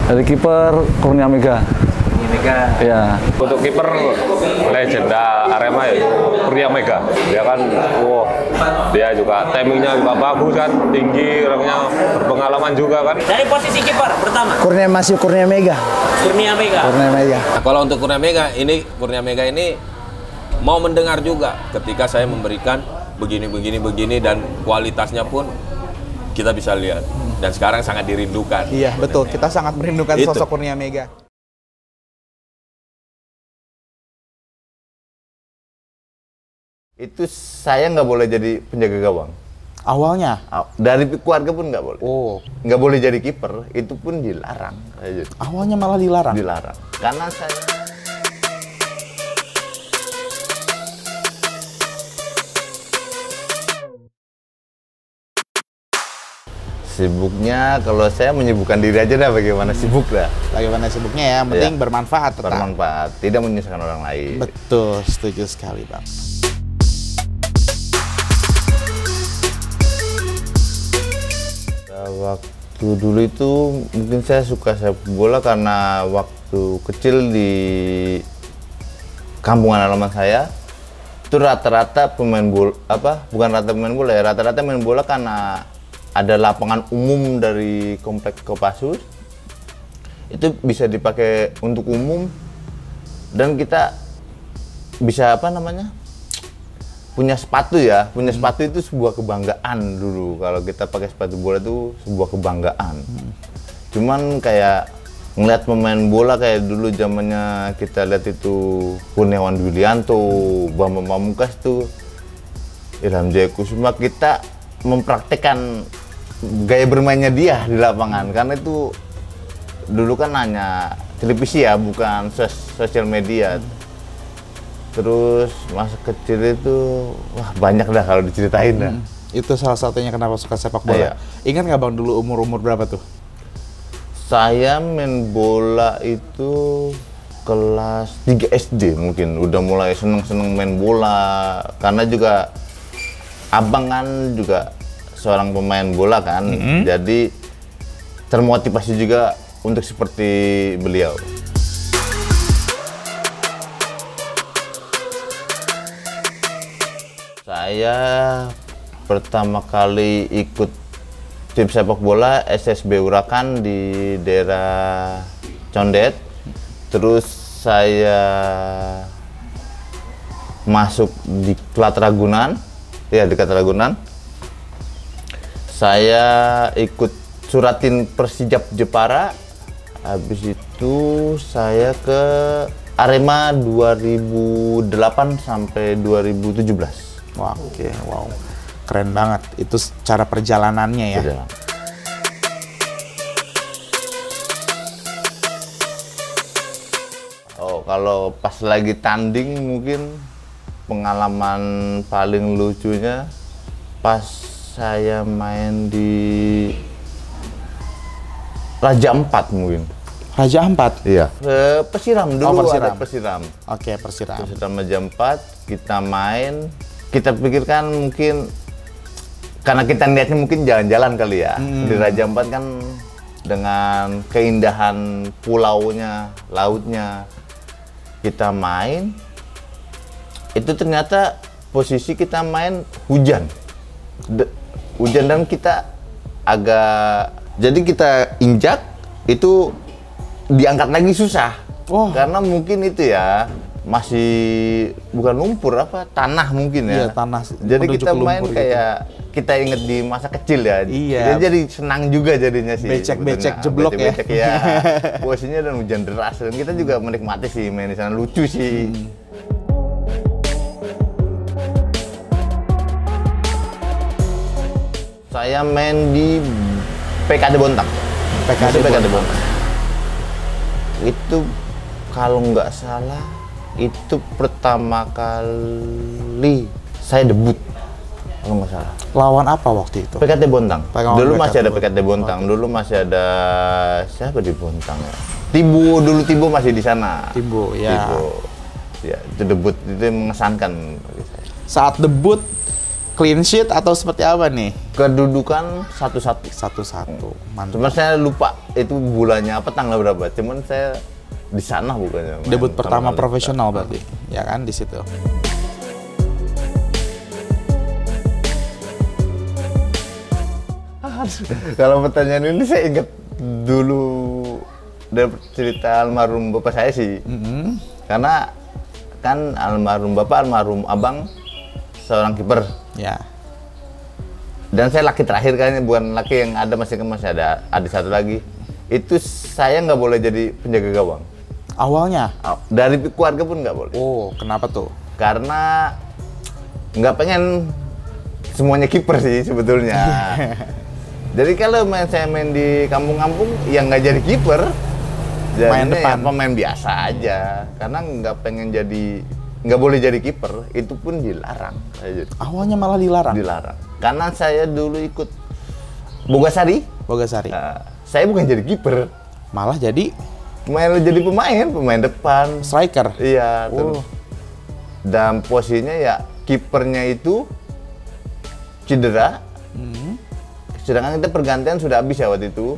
Dari kiper Kurnia Mega. Iya. Untuk kiper legenda Arema ya Kurnia Mega. Dia kan, dia juga timingnya juga bagus kan, tinggi, orangnya berpengalaman juga kan. Dari posisi kiper pertama. Kurnia Mega. Kurnia Mega. Nah, kalau untuk Kurnia Mega ini mau mendengar juga ketika saya memberikan begini dan kualitasnya pun kita bisa lihat dan sekarang sangat dirindukan. Iya, betul. Kita sangat merindukan sosok Kurnia Mega. Itu saya nggak boleh jadi penjaga gawang. Awalnya? Dari keluarga pun nggak boleh. Oh. Nggak boleh jadi kiper, itu pun dilarang. Awalnya malah dilarang? Dilarang. Karena saya... Sibuknya, kalau saya menyibukkan diri aja dah, bagaimana sibuk dah. Bagaimana sibuknya ya, yang penting bermanfaat tetap. Bermanfaat, tidak menyusahkan orang lain. Betul, setuju sekali Bang. Waktu dulu itu mungkin saya suka sepak bola karena waktu kecil di kampung halaman saya itu rata-rata pemain bola, bukan rata-rata main bola karena ada lapangan umum dari komplek Kopassus, itu bisa dipakai untuk umum dan kita bisa punya sepatu ya, sepatu itu sebuah kebanggaan dulu. Kalau kita pakai sepatu bola itu sebuah kebanggaan. Cuman kayak ngeliat pemain bola kayak dulu zamannya kita lihat itu Kurniawan Dwilianto, Bambang Pamungkas tuh, Ilham Jaya Kusuma, kita mempraktekkan gaya bermainnya dia di lapangan karena itu dulu kan hanya televisi ya, bukan sosial media. Terus masa kecil itu banyak dah kalau diceritain dah. Itu salah satunya kenapa suka sepak bola. Ingat nggak Bang dulu umur berapa tuh? Saya main bola itu kelas 3 SD mungkin udah mulai seneng main bola karena juga abang kan juga seorang pemain bola kan, jadi termotivasi juga untuk seperti beliau. Saya pertama kali ikut tim sepak bola SSB Urakan di daerah Condet. Terus saya masuk di Klat Ragunan, ya di Klat Ragunan. Saya ikut Suratin Persijap Jepara. Habis itu saya ke Arema 2008 sampai 2017. Wah, wow. Keren banget. Itu cara perjalanannya ya. Kalau pas lagi tanding mungkin pengalaman paling lucunya pas saya main di Raja Ampat mungkin. Raja Ampat? Iya. Persiram dulu, Persiram. Persiram. Oke, Persiram. Persiram Raja Ampat, kita main. Kita pikirkan mungkin karena kita niatnya mungkin jalan-jalan kali ya. Di Raja Ampat kan dengan keindahan pulaunya, lautnya, kita main. Itu ternyata posisi kita main hujan. Hujan dan kita agak, jadi kita injak itu diangkat lagi susah. Karena mungkin itu ya masih bukan lumpur, tanah mungkin ya. Iya, tanah. Jadi kita main kayak gitu. Kita inget di masa kecil ya. Iya. Jadi senang juga jadinya sih. Becek-becek jeblok becek ya. Posisinya dan hujan deras dan kita juga menikmati sih main di sana, lucu sih. Saya main di PKD Bontang. PKD Bontang. Itu kalau nggak salah itu pertama kali saya debut kalau nggak salah. Lawan apa waktu itu? PKD Bontang. Dulu masih ada PKD Bontang. Okay. Dulu masih ada siapa di Bontang ya? Tibo masih di sana. Tibo ya. Tibo. Ya, itu debut itu mengesankan bagi saya. Saat debut clean sheet atau seperti apa nih? Kedudukan 1-1. 1-1. Mantap. Cuma saya lupa itu bulannya apa, tanggal berapa. Cuman saya di sana bukannya. main Debut pertama sama profesional berarti. Ya kan di situ. Kalau pertanyaan ini saya ingat dulu dari cerita almarhum bapak saya sih. Karena kan almarhum bapak, almarhum abang seorang kiper. Ya. Dan saya laki terakhir kan, bukan laki yang ada, masih ada adik satu lagi. Itu saya nggak boleh jadi penjaga gawang. Awalnya? Dari keluarga pun nggak boleh. Oh, kenapa tuh? Karena nggak pengen semuanya kiper sih sebetulnya. Jadi kalau saya main di kampung-kampung, ya nggak jadi kiper. Main depan. Ya pemain biasa aja. Karena nggak boleh jadi kiper, itu pun dilarang. Awalnya malah dilarang? Dilarang. Karena saya dulu ikut Bogasari. Bogasari. Saya bukan jadi kiper. Malah jadi? Jadi pemain depan. Striker? Iya. Dan posisinya ya kipernya itu cedera. Sedangkan kita pergantian sudah habis ya waktu itu.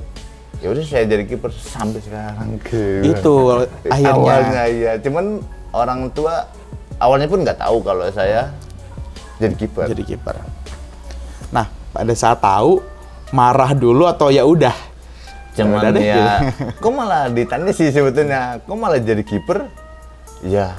Ya udah saya jadi kiper sampai sekarang. Itu akhirnya. Awalnya iya. Cuman orang tua awalnya pun nggak tahu kalau saya jadi kiper. Jadi kiper. Nah, pada saat tahu marah dulu atau ya udah? Cuman Udah deh, ya, gitu. kok malah ditanya sih sebetulnya, kok malah jadi kiper? Ya,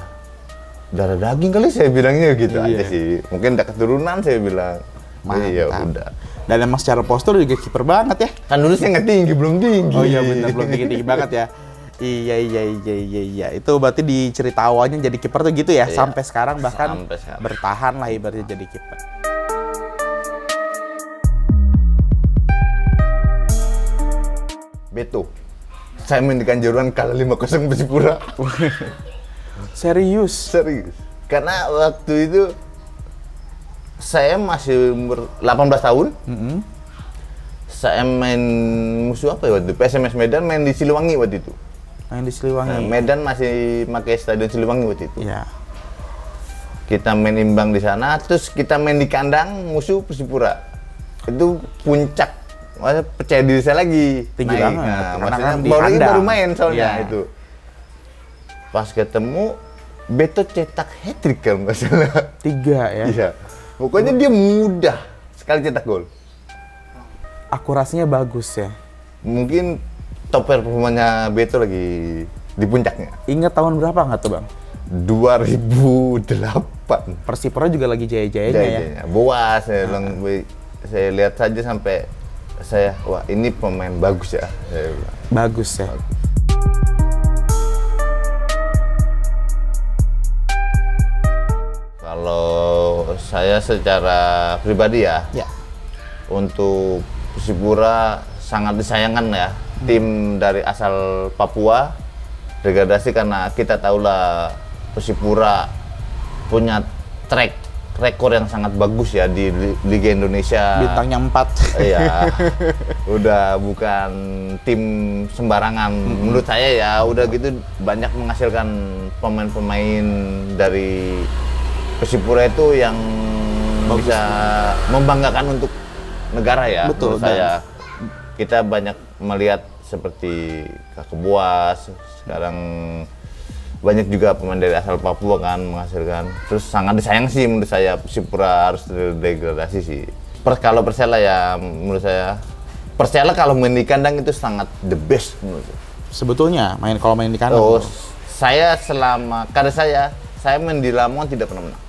darah daging kali saya bilangnya gitu aja sih. Mungkin udah keturunan saya bilang. Mantap. Iya udah. Dan emang secara postur juga kiper banget ya? Kan dulu saya nggak tinggi, belum tinggi. Oh iya benar, belum tinggi-tinggi banget ya. Iya. Itu berarti di cerita awalnya jadi kiper tuh gitu ya? Iya. Sampai sekarang bahkan Sampai sekarang. bertahan lah ibaratnya jadi kiper. Beto. Saya main di Kanjuruhan kalah 5-0 Persipura. Serius? Serius. Karena waktu itu saya masih umur 18 tahun. Saya main musuh apa ya waktu itu? PSMS Medan, main di Siliwangi waktu itu. Main di Siliwangi? Nah, Medan masih pakai stadion Siliwangi waktu itu. Iya. Kita main imbang di sana, terus kita main di kandang musuh Persipura. Itu puncak, maksudnya percaya diri saya lagi. Tinggi naik. banget. Nah, Karena maksudnya kan di baru kandang. baru main soalnya Iya. itu. Pas ketemu, Beto cetak hat-trick kalau nggak salah. 3 ya? Iya. Pokoknya dia mudah sekali cetak gol. Akurasinya bagus ya? Mungkin top performanya Beto lagi di puncaknya. Ingat tahun berapa nggak tuh Bang? 2008. Persipura juga lagi jaya-jayanya ya? Jaya-jayanya. Boas, saya lihat saja sampai wah ini pemain bagus ya. Saya bilang. Bagus ya? Kalau saya secara pribadi ya, untuk Persipura sangat disayangkan ya. Tim dari asal Papua degradasi karena kita tahulah Persipura punya rekor yang sangat bagus ya di Liga Indonesia. Bintangnya 4. Iya, udah bukan tim sembarangan. Menurut saya ya, udah gitu banyak menghasilkan pemain-pemain dari Persipura itu yang bisa membanggakan untuk negara ya. Betul. Menurut saya, kita banyak melihat seperti Kakek Boas, sekarang banyak juga pemain dari asal Papua kan menghasilkan. Terus sangat disayang sih menurut saya Persipura harus terdegradasi sih. Kalau Persela ya menurut saya, Persela kalau main di kandang itu sangat the best menurut saya. Sebetulnya kalau main di kandang. Oh, saya karir saya main di Lamongan tidak pernah menang.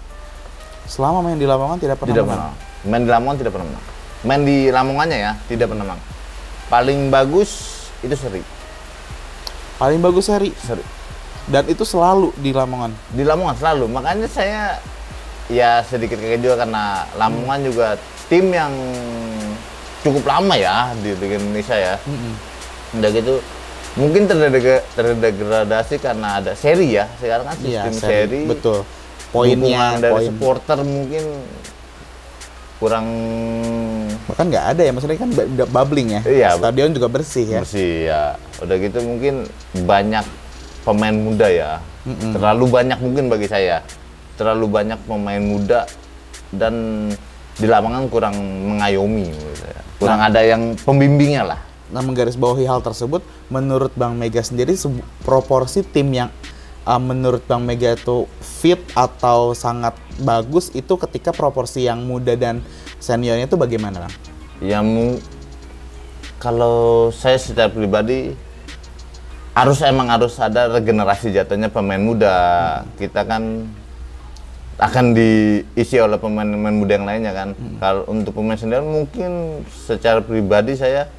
Selama main di Lamongan tidak pernah menang? Main di Lamongan tidak pernah menang. Main di Lamongannya ya tidak pernah menang. Paling bagus itu seri. Paling bagus seri? Seri. Dan itu selalu di Lamongan? Di Lamongan selalu, makanya saya ya sedikit kaget juga karena Lamongan juga tim yang cukup lama ya di Liga Indonesia ya. Udah gitu, mungkin terdegradasi karena ada seri ya, sekarang kan sistem seri. Betul. Poinnya dari supporter mungkin kurang, bahkan nggak ada ya, maksudnya kan bubbling ya. Iya, stadion juga bersih ya. Bersih ya. Udah gitu mungkin banyak pemain muda ya. Terlalu banyak mungkin bagi saya. Terlalu banyak pemain muda dan di lapangan kurang mengayomi menurut saya. Kurang ada yang pembimbingnya lah. Nah, menggarisbawahi hal tersebut, menurut Bang Mega sendiri proporsi tim yang menurut Bang Mega itu fit atau sangat bagus itu ketika proporsi yang muda dan seniornya itu bagaimana, Bang? Ya kalau saya secara pribadi harus ada regenerasi jatuhnya pemain muda. Kita kan akan diisi oleh pemain-pemain muda yang lainnya kan. Kalau untuk pemain senior mungkin secara pribadi saya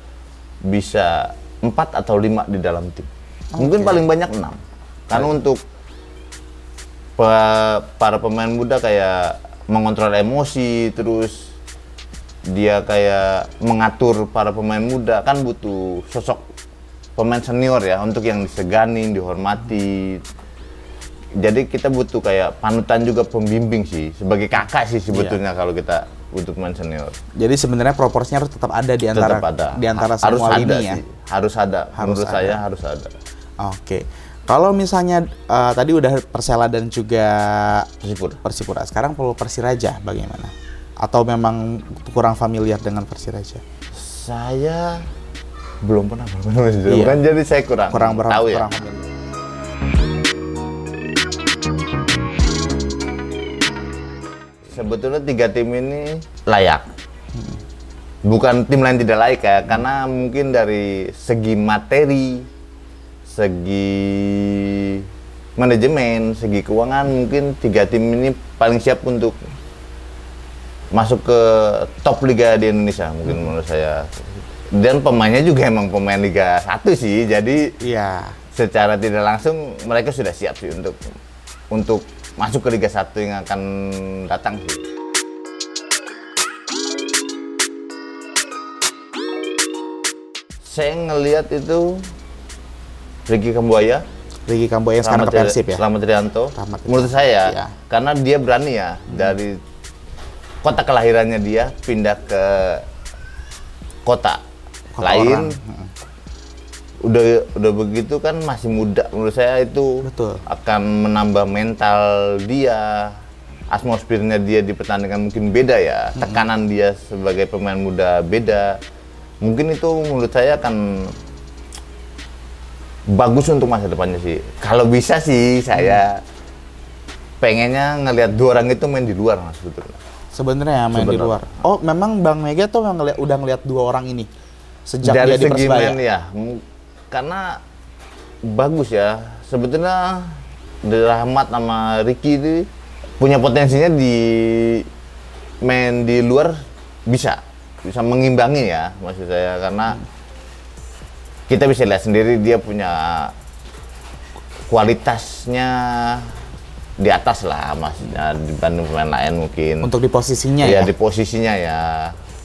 bisa 4 atau 5 di dalam tim. Mungkin paling banyak 6. Karena untuk para pemain muda kayak mengontrol emosi, terus dia kayak mengatur para pemain muda, kan butuh sosok pemain senior ya, untuk yang disegani, dihormati. Jadi kita butuh kayak panutan juga, pembimbing sih, sebagai kakak sih sebetulnya kalau kita butuh pemain senior. Jadi sebenarnya proporsinya harus tetap ada di antara semua lini ya. Harus ada. Menurut saya harus ada. Oke. Kalau misalnya tadi udah Persela dan juga Persipura. Sekarang perlu Persiraja bagaimana? Atau memang kurang familiar dengan Persiraja? Saya belum pernah kan, jadi saya kurang tahu ya. Sebetulnya 3 tim ini layak. Bukan tim lain tidak layak ya, karena mungkin dari segi materi, segi manajemen, segi keuangan, mungkin 3 tim ini paling siap untuk masuk ke top liga di Indonesia mungkin menurut saya. Dan pemainnya juga emang pemain Liga 1 sih, jadi secara tidak langsung mereka sudah siap sih untuk masuk ke Liga 1 yang akan datang sih. Saya ngelihat itu Ricky Kambuaya yang sekarang ke Persib ya? Slamet Rianto. Menurut saya, karena dia berani ya, dari kota kelahirannya dia pindah ke kota lain, udah begitu kan masih muda, menurut saya itu akan menambah mental dia, atmosfernya dia di pertandingan mungkin beda ya, tekanan dia sebagai pemain muda beda, mungkin itu menurut saya akan bagus untuk masa depannya sih. Kalau bisa sih saya pengennya ngelihat 2 orang itu main di luar mas, sebetulnya. Sebenarnya main di luar. Oh, memang Bang Mega tuh udah ngelihat 2 orang ini sejak dari dia di Persebaya. Ya, karena bagus ya. Sebetulnya Rahmat sama Ricky itu punya potensinya di main di luar, bisa mengimbangi ya maksud saya, karena kita bisa lihat sendiri dia punya kualitasnya di atas lah maksudnya dibanding pemain lain mungkin. Untuk di posisinya ya? Iya, di posisinya ya.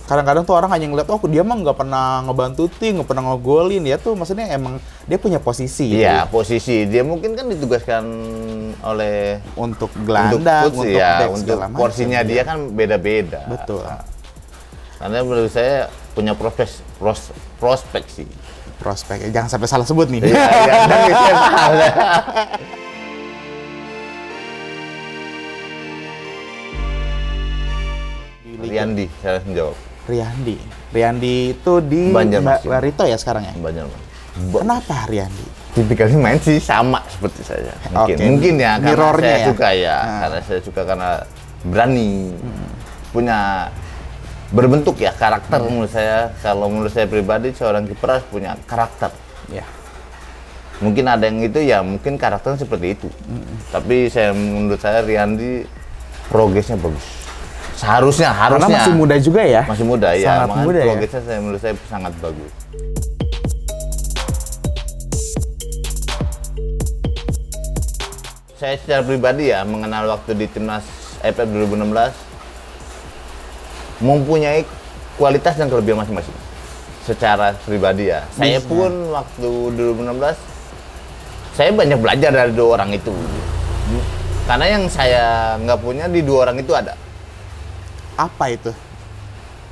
Kadang-kadang tuh orang hanya ngeliat, oh dia mah nggak pernah ngebantu tim, nggak pernah ngegolin. Ya tuh maksudnya emang dia punya posisi. Iya, posisi. Dia mungkin kan ditugaskan oleh untuk gelandang, untuk ya, untuk porsinya dia kan beda-beda. Betul. Karena menurut saya punya prospek sih. Prospek, jangan sampai salah sebut nih. Iya, Riyandi, saya menjawab. Riyandi itu di Barito ya sekarang ya? Banjarmasin. Kenapa Riyandi? Tipikalnya main sih sama seperti saya. Mungkin ya, karena saya suka ya. Karena saya suka karena berani, punya berbentuk ya karakter menurut saya. Kalau menurut saya pribadi seorang kiper harus punya karakter. Ya. Mungkin ada yang itu ya, mungkin karakternya seperti itu. Tapi menurut saya Riyandi progresnya bagus. Seharusnya. Karena masih muda juga ya? Masih muda ya. Sangat muda ya? Progresnya menurut saya sangat bagus. Saya secara pribadi ya mengenal waktu di Timnas AFF 2016 mempunyai kualitas dan kelebihan masing-masing. Secara pribadi ya. Saya pun waktu 2016 saya banyak belajar dari 2 orang itu. Karena yang saya nggak punya di 2 orang itu ada. Apa itu?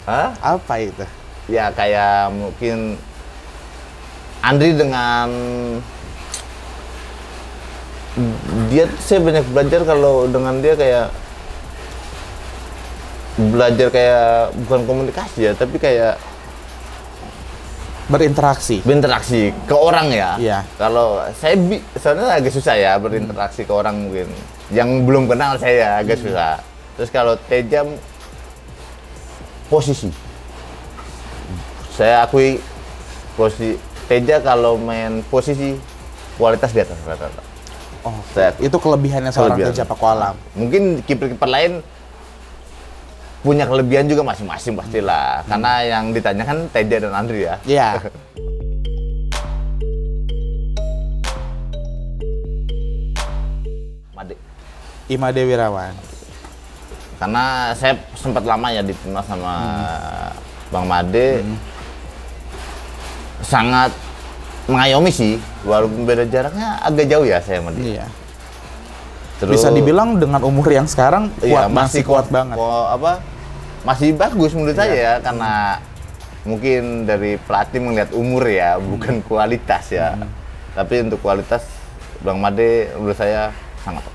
Hah? Apa itu? Ya kayak mungkin Andri dengan saya banyak belajar kalau dengan dia kayak belajar kayak bukan komunikasi ya, tapi kayak berinteraksi ke orang ya. Iya. Kalau saya soalnya agak susah ya berinteraksi ke orang mungkin yang belum kenal saya agak susah. Terus kalau Teja posisi, saya akui posisi Teja kalau main posisi kualitas di atas rata-rata. Oh, itu kelebihannya seorang Teja Pakualam. Mungkin kiper-kiper lain punya kelebihan juga masing-masing pastilah. Karena yang ditanyakan Teja dan Andri ya. Iya. Imade Wirawan. Karena saya sempat lama ya di timnas sama Bang Made. Sangat mengayomi sih, walaupun beda jaraknya agak jauh ya saya sama dia. Iya. Terus, bisa dibilang dengan umur yang sekarang iya, masih kuat banget. Masih bagus menurut saya ya, karena mungkin dari pelatih melihat umur ya, bukan kualitas ya. Tapi untuk kualitas Bang Made menurut saya sangat.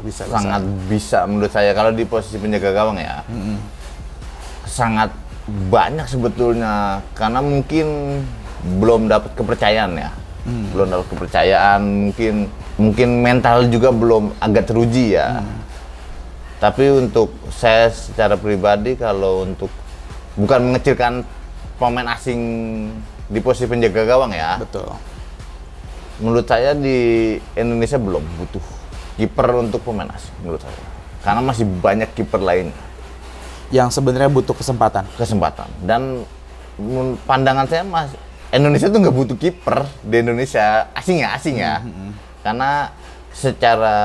Sangat bisa menurut saya kalau di posisi penjaga gawang ya. Sangat banyak sebetulnya, karena mungkin belum dapat kepercayaan ya. Belum dapat kepercayaan, mungkin mental juga belum agak teruji ya. Tapi untuk saya secara pribadi, kalau untuk bukan mengecilkan pemain asing di posisi penjaga gawang ya. Betul. Menurut saya di Indonesia belum butuh kiper untuk pemain asing menurut saya. Karena masih banyak kiper lain yang sebenarnya butuh kesempatan. Dan pandangan saya Indonesia tuh nggak butuh kiper di Indonesia asing ya. Karena secara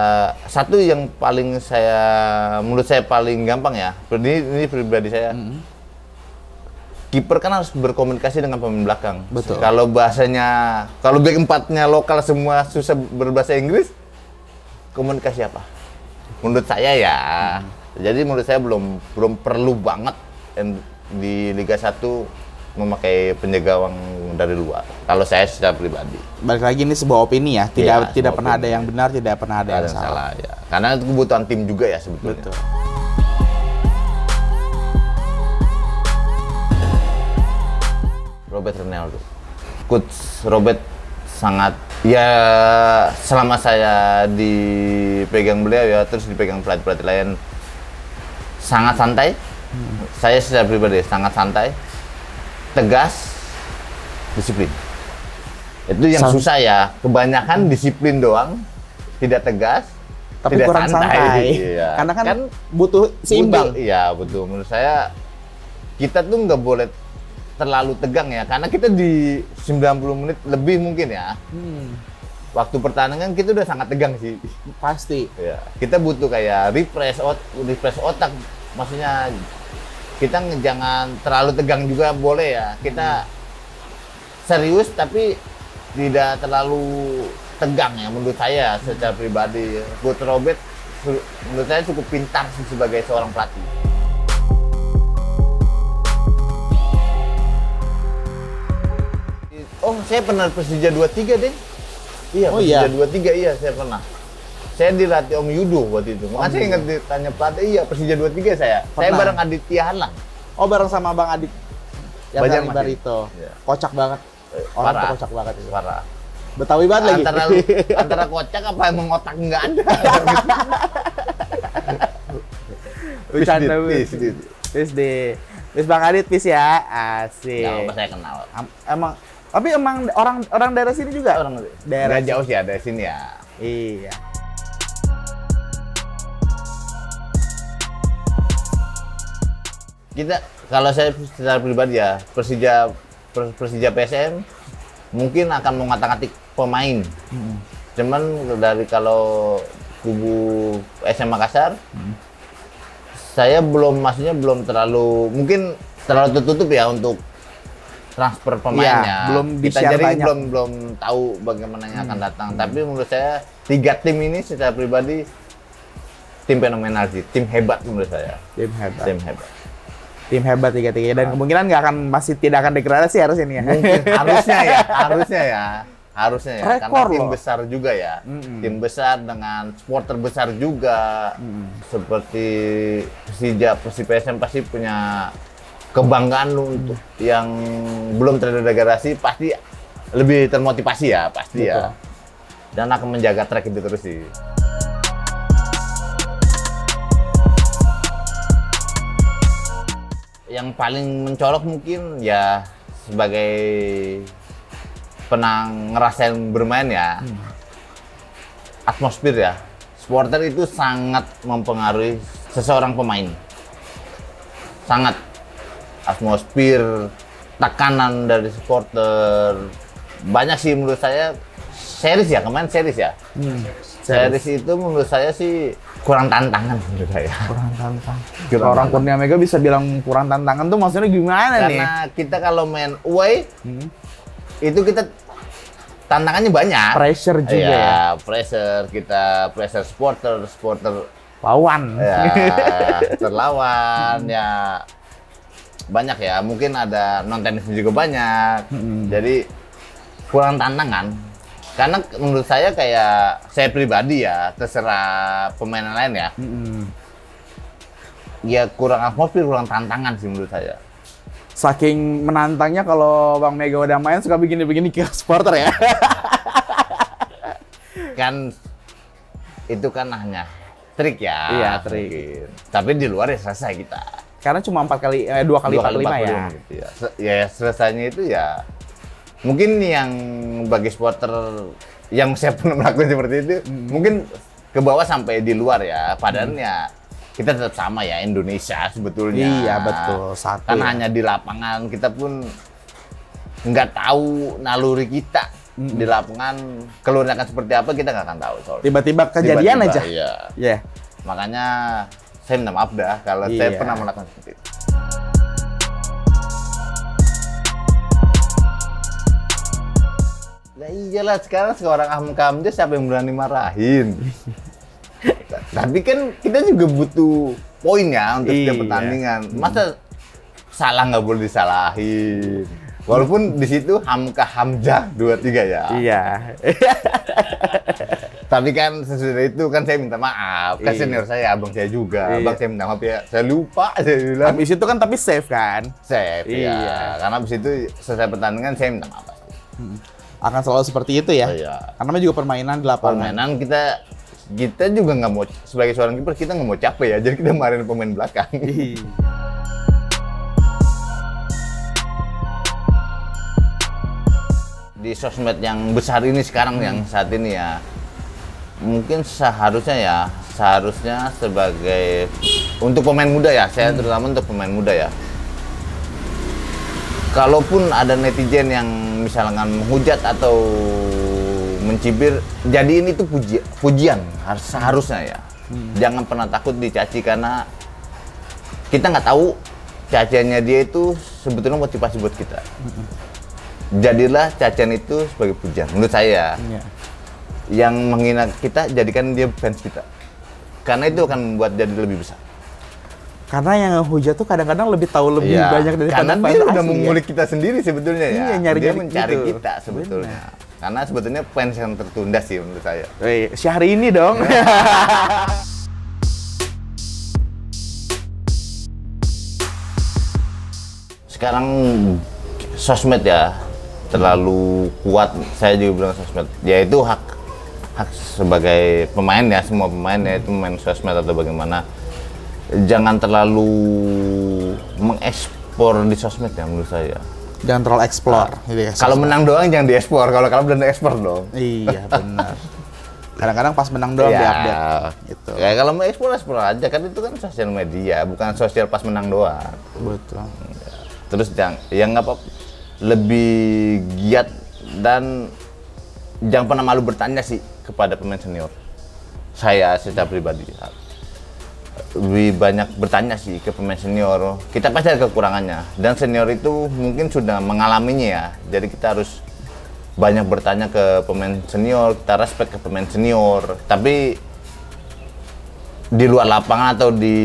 satu yang paling menurut saya paling gampang ya. Ini pribadi saya. Kiper kan harus berkomunikasi dengan pemain belakang. Betul. Kalau back empatnya lokal semua susah berbahasa Inggris, komunikasi apa? Menurut saya ya. Jadi menurut saya belum perlu banget di Liga 1 memakai penjaga gawang dari luar. Kalau saya secara pribadi. Balik lagi ini sebuah opini ya. Tidak pernah ada yang benar, tidak pernah ada yang salah. Ya. Karena itu kebutuhan tim juga ya sebetulnya. Betul. Robert Ronaldo. Coach Robert sangat ya, selama saya dipegang beliau ya, terus dipegang pelatih-pelatih lain, sangat santai. Saya secara pribadi sangat santai, tegas, disiplin. Itu yang susah ya. Kebanyakan disiplin doang, tidak tegas, tapi tidak kurang santai. Iya. Karena kan butuh seimbang. Iya betul. Menurut saya kita tuh nggak boleh terlalu tegang ya, karena kita di 90 menit lebih mungkin ya. Waktu pertandingan kita udah sangat tegang sih. Pasti. Ya, kita butuh kayak refresh otak. Maksudnya kita jangan terlalu tegang juga boleh ya. Kita serius tapi tidak terlalu tegang ya menurut saya secara pribadi. Coach Robert menurut saya cukup pintar sih sebagai seorang pelatih. Oh, saya pernah Persija 23 deh. Iya, Persija 23 iya saya pernah. Saya dilatih Om Yudo waktu itu. Makanya saya ingat ditanya pelatih, iya Persija 23 saya. Pernah. Saya bareng Aditya Halang. Oh, bareng sama Bang Adit. Yang dari Barito. Iya. Kocak banget. Orang tuh kocak banget itu. Parah. Betawi banget lagi. Antara kocak apa emang otak nggak ada. Bercanda Bis Bang Adit, bis ya. Asik. Nggak apa saya kenal. Tapi emang orang daerah sini juga? Orang daerah jauh sih, ada sini ya. Iya. Kita, kalau saya secara pribadi ya, Persija PSM mungkin akan mengatik-atik pemain. Cuman dari kalau kubu SM Makassar, saya maksudnya belum terlalu, mungkin terlalu tertutup ya untuk transfer pemainnya. Ya, belum kita di-share jadi banyak. belum tahu bagaimana yang akan datang. Tapi menurut saya 3 tim ini secara pribadi tim fenomenal sih, tim hebat menurut saya. Tim hebat 3-3 dan kemungkinan tidak akan degradasi harus ini ya. Mungkin harusnya ya. harusnya ya. Rekor Karena tim loh. besar juga ya. Tim besar dengan supporter besar juga. Seperti Persija, PSM pasti punya kebanggaan untuk yang belum terdegradasi pasti lebih termotivasi ya, pasti ya. Dan akan menjaga track itu terus sih. Yang paling mencolok mungkin ya sebagai pernah ngerasain bermain ya, atmosfer ya. Supporter itu sangat mempengaruhi seseorang pemain. Sangat. Atmosfer, tekanan dari supporter. Banyak sih menurut saya, series ya, kemarin series ya. Series itu menurut saya sih kurang tantangan menurut saya. Kurang tantang. Orang Kurnia Mega bisa bilang kurang tantangan tuh maksudnya gimana nih? Karena kita kalau main away, itu kita tantangannya banyak. Pressure juga ya. Pressure supporter Lawan. ya, terlawan ya banyak ya. Mungkin ada non tenis juga banyak. Jadi kurang tantangan. Karena menurut saya kayak saya pribadi ya, terserah pemain lain ya. Ya kurang atmosfer, kurang tantangan sih menurut saya. Saking menantangnya kalau Bang Mega udah main suka begini-begini ke supporter ya. Kan itu kan hanya trik ya. Iya, trik. Mungkin. Tapi di luar ya selesai kita. Karena cuma 2 kali 45 ya. Gitu ya. Ya selesainya itu ya mungkin yang bagi supporter yang saya pernah melakukan seperti itu mungkin ke bawah sampai di luar ya. Padahal ya kita tetap sama ya, Indonesia sebetulnya. Iya betul, satu. Kan hanya di lapangan kita pun nggak tahu naluri kita di lapangan keluarnya akan seperti apa, kita nggak akan tahu soalnya. Tiba-tiba kejadian Tiba-tiba, aja. Iya. Iya. Makanya saya minta maaf dah kalau saya Iya. pernah melakukan seperti itu. Nah iyalah, sekarang seorang Ahmad Kamja siapa yang berani marahin? Tapi kan kita juga butuh poin ya untuk setiap Iya. pertandingan. Masa salah nggak boleh disalahin? Walaupun di situ Hamzah 23 ya. Iya. Tapi kan sesudah itu kan saya minta maaf. Kan Iya. senior saya, abang saya juga. Iya. Abang saya minta maaf ya. Saya lupa, saya bilang. Habis itu kan tapi safe kan? Safe Iya. ya. Karena habis itu selesai pertandingan saya minta maaf. Akan selalu seperti itu ya. Iya. Karena juga permainan di lapangan. Permainan kita juga nggak mau, sebagai seorang kiper kita nggak mau capek ya. Jadi kita marahin pemain belakang. Iya. Di sosmed yang besar ini sekarang yang saat ini ya, mungkin seharusnya sebagai untuk pemain muda ya, saya terutama untuk pemain muda ya, kalaupun ada netizen yang misalkan menghujat atau mencibir, jadiin itu pujian seharusnya ya. Jangan pernah takut dicaci, karena kita nggak tahu caciannya dia itu sebetulnya motivasi buat kita. Jadilah cacian itu sebagai pujian menurut saya. Iya. Yang menghina kita, jadikan dia fans kita, karena itu akan membuat jadi lebih besar. Karena yang hujat tuh kadang-kadang lebih tahu lebih Iya, banyak daripada karena fans dia udah asli, mengulik kita sendiri sebetulnya ya. Iya, nyari-nyari dia mencari gitu. kita sebetulnya. Karena sebetulnya fans yang tertunda sih menurut saya. Ya. Syahri ini dong. Sekarang sosmed ya terlalu kuat, saya juga bilang sosmed. Ya itu hak sebagai pemain ya, semua pemain ya itu main sosmed atau bagaimana. Jangan terlalu mengekspor di sosmed ya menurut saya. Jangan terlalu explore gitu ya. Kalau menang doang jangan diekspor, kalau kalah belum diekspor dong. Iya, benar. Kadang-kadang pas menang doang Ya, di-update gitu. Ya kalau mau ekspor aja, kan itu kan sosial media, bukan sosial pas menang doang. Betul. Terus yang nggak apa, lebih giat dan jangan pernah malu bertanya sih kepada pemain senior. Saya secara pribadi lebih banyak bertanya sih ke pemain senior. Kita pasti ada kekurangannya, dan senior itu mungkin sudah mengalaminya ya. Jadi kita harus banyak bertanya ke pemain senior, kita respect ke pemain senior. Tapi di luar lapangan atau di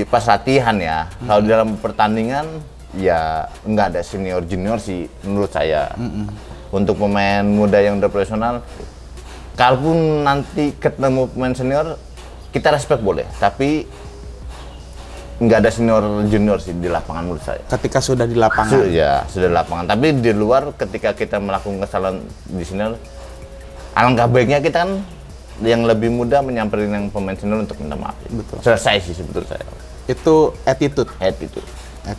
pas latihan ya, kalau di dalam pertandingan ya nggak ada senior junior sih menurut saya. untuk pemain muda yang udah profesional, kalaupun nanti ketemu pemain senior, kita respect boleh, tapi nggak ada senior junior sih di lapangan menurut saya. Ketika sudah di lapangan. Sudah di lapangan. Tapi di luar ketika kita melakukan kesalahan di senior, alangkah baiknya kita kan yang lebih muda menyamperin yang pemain senior untuk minta maaf. Betul. Selesai sih sebetulnya saya. Itu attitude. Attitude.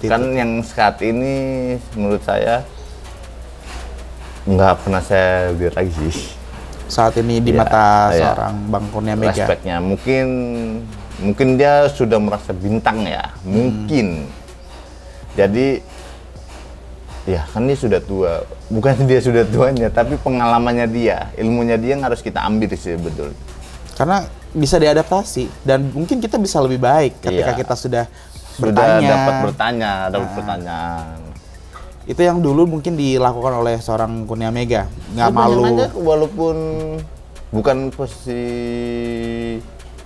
Kan yang saat ini menurut saya nggak pernah saya lihat lagi sih. Saat ini di Ya, mata ya. seorang Bang Kurnia Mega. Respectnya mungkin dia sudah merasa bintang ya, mungkin. Jadi ya kan dia sudah tua, bukan dia sudah tuanya, tapi pengalamannya dia, ilmunya dia yang harus kita ambil sih betul. Karena bisa diadaptasi dan mungkin kita bisa lebih baik ketika Iya. kita sudah bertanya. dapat pertanyaan. Itu yang dulu mungkin dilakukan oleh seorang Kurnia Mega, nggak Saya banyak malu. nanya, walaupun bukan posisi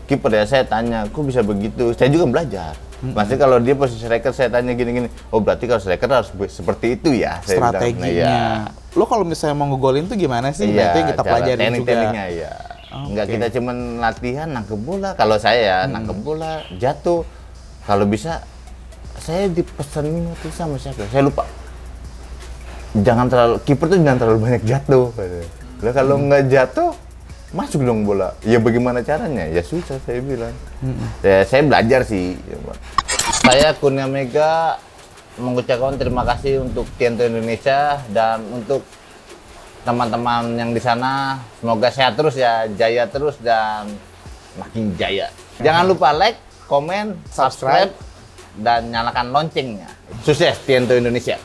kiper ya, saya tanya, kok bisa begitu? Saya juga belajar. Maksudnya kalau dia posisi striker, saya tanya gini-gini, oh berarti kalau striker harus seperti itu ya? Saya bilang. Strateginya. Nah, ya. Lo kalau misalnya mau ngegolin tuh gimana sih? Nah, Iya, itu yang kita cara pelajarin juga. teknik-tekniknya ya. Enggak kita cuman latihan nangkep bola. Kalau saya ya nangkep bola, jatuh. Kalau bisa saya dipesenin waktu itu sama siapa? Saya lupa. Jangan terlalu kiper tuh jangan terlalu banyak jatuh. Lah kalau nggak jatuh masuk dong bola. Ya bagaimana caranya? Ya susah saya bilang. Ya, saya belajar sih. Saya Kurnia Mega mengucapkan terima kasih untuk Tiento Indonesia dan untuk teman-teman yang di sana. Semoga sehat terus ya, jaya terus dan makin jaya. Jangan lupa like, komen, subscribe, dan nyalakan loncengnya. Sukses Tiento Indonesia.